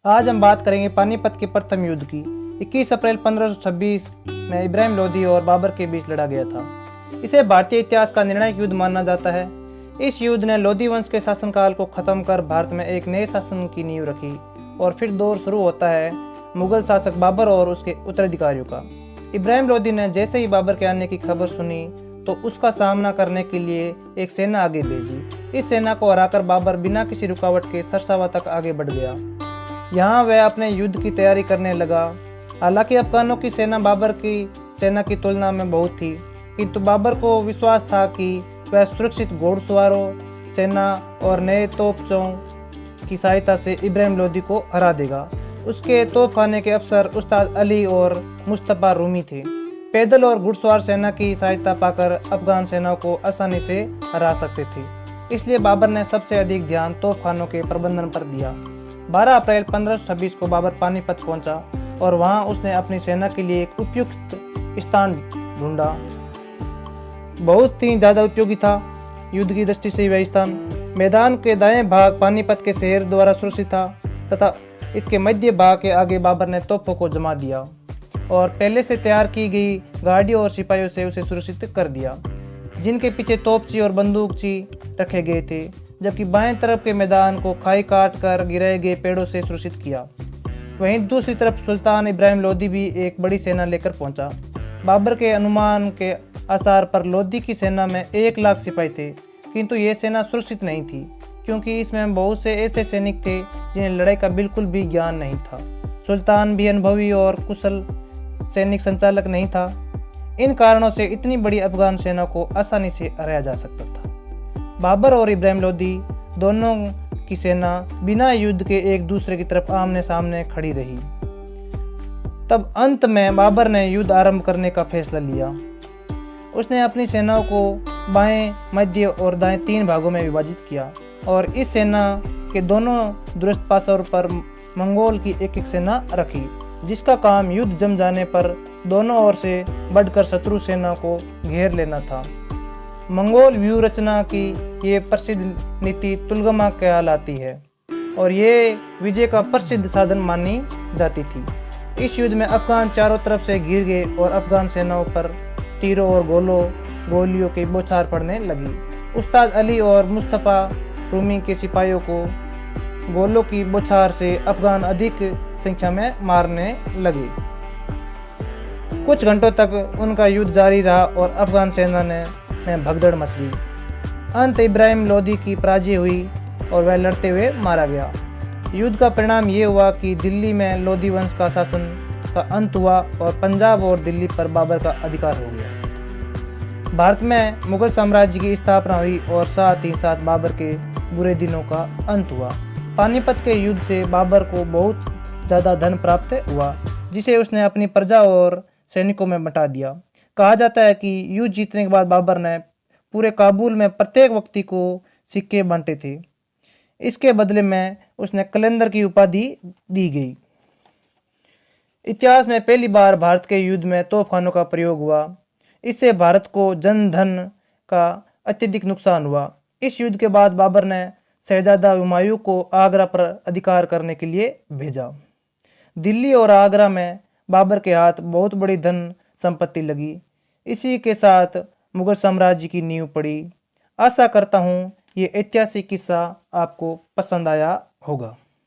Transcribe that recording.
आज हम बात करेंगे पानीपत के प्रथम युद्ध की। 21 अप्रैल 1526 में इब्राहिम लोदी और बाबर के बीच लड़ा गया था। इसे भारतीय इतिहास का निर्णायक युद्ध माना जाता है। इस युद्ध ने लोदी वंश के शासनकाल को खत्म कर भारत में एक नए शासन की नींव रखी और फिर दौर शुरू होता है मुगल शासक बाबर और उसके उत्तराधिकारियों का। इब्राहिम लोदी ने जैसे ही बाबर के आने की खबर सुनी तो उसका सामना करने के लिए एक सेना आगे भेजी। इस सेना को हराकर बाबर बिना किसी रुकावट के सरसावा तक आगे बढ़ गया। यहाँ वह अपने युद्ध की तैयारी करने लगा। हालांकि अफगानों की सेना बाबर की सेना की तुलना में बहुत थी, किंतु बाबर को विश्वास था कि वह सुरक्षित घोड़सवारों, सेना और नए तोपचों की सहायता से इब्राहिम लोदी को हरा देगा। उसके तोपखाने के अफसर उस्ताद अली और मुस्तफा रूमी थे। पैदल और घुड़सवार सेना की सहायता पाकर अफगान सेना को आसानी से हरा सकते थे। इसलिए बाबर ने सबसे अधिक ध्यान तोपखानों के प्रबंधन पर दिया। 12 अप्रैल 1526 को बाबर पानीपत पहुंचा और वहां उसने अपनी सेना के लिए एक उपयुक्त स्थान ढूंढा। बहुत ही ज़्यादा उपयोगी था युद्ध की दृष्टि से वह स्थान। मैदान के दाएं भाग पानीपत के शहर द्वारा सुरक्षित था तथा इसके मध्य भाग के आगे बाबर ने तोपों को जमा दिया और पहले से तैयार की गई गाड़ियों और सिपाहियों से उसे सुरक्षित कर दिया, जिनके पीछे तोपची और बंदूकची रखे गए थे, जबकि बाएं तरफ के मैदान को खाई काट कर गिराए गए पेड़ों से सुरक्षित किया। वहीं दूसरी तरफ सुल्तान इब्राहिम लोदी भी एक बड़ी सेना लेकर पहुंचा। बाबर के अनुमान के आसार पर लोदी की सेना में 1 लाख सिपाही थे, किंतु ये सेना सुरक्षित नहीं थी क्योंकि इसमें बहुत से ऐसे सैनिक थे जिन्हें लड़ाई का बिल्कुल भी ज्ञान नहीं था। सुल्तान भी अनुभवी और कुशल सैनिक संचालक नहीं था। इन कारणों से इतनी बड़ी अफगान सेना को आसानी से हराया जा सकता था। बाबर और इब्राहिम लोदी दोनों की सेना बिना युद्ध के एक दूसरे की तरफ आमने सामने खड़ी रही। तब अंत में बाबर ने युद्ध आरंभ करने का फैसला लिया। उसने अपनी सेनाओं को बाएं, मध्य और दाएं 3 भागों में विभाजित किया और इस सेना के दोनों दूरस्थ पासों पर मंगोल की एक सेना रखी, जिसका काम युद्ध जम जाने पर दोनों ओर से बढ़कर शत्रु सेना को घेर लेना था। मंगोल व्यूह रचना की ये प्रसिद्ध नीति तुलगमा कहलाती है और ये विजय का प्रसिद्ध साधन मानी जाती थी। इस युद्ध में अफगान चारों तरफ से घिर गए और अफगान सेनाओं पर तीरों और गोलियों की बौछार पड़ने लगी। उस्ताद अली और मुस्तफा रूमी के सिपाहियों को गोलों की बौछार से अफगान अधिक संख्या में मारने लगे। कुछ घंटों तक उनका युद्ध जारी रहा और अफगान सेना में भगदड़ मच गई। अंत इब्राहिम लोदी की पराजय हुई और वह लड़ते हुए मारा गया। युद्ध का परिणाम ये हुआ कि दिल्ली में लोदी वंश का शासन का अंत हुआ और पंजाब और दिल्ली पर बाबर का अधिकार हो गया। भारत में मुगल साम्राज्य की स्थापना हुई और साथ ही साथ बाबर के बुरे दिनों का अंत हुआ। पानीपत के युद्ध से बाबर को बहुत ज़्यादा धन प्राप्त हुआ, जिसे उसने अपनी प्रजा और सैनिकों में बंटा दिया। कहा जाता है कि युद्ध जीतने के बाद बाबर ने पूरे काबुल में प्रत्येक व्यक्ति को सिक्के बांटे थे। इसके बदले में उसने कलंदर की उपाधि दी गई। इतिहास में पहली बार भारत के युद्ध में तोपखानों का प्रयोग हुआ। इससे भारत को जन धन का अत्यधिक नुकसान हुआ। इस युद्ध के बाद बाबर ने शहजादा हुमायूं को आगरा पर अधिकार करने के लिए भेजा। दिल्ली और आगरा में बाबर के हाथ बहुत बड़ी धन संपत्ति लगी। इसी के साथ मुगल साम्राज्य की नींव पड़ी। आशा करता हूँ ये ऐतिहासिक किस्सा आपको पसंद आया होगा।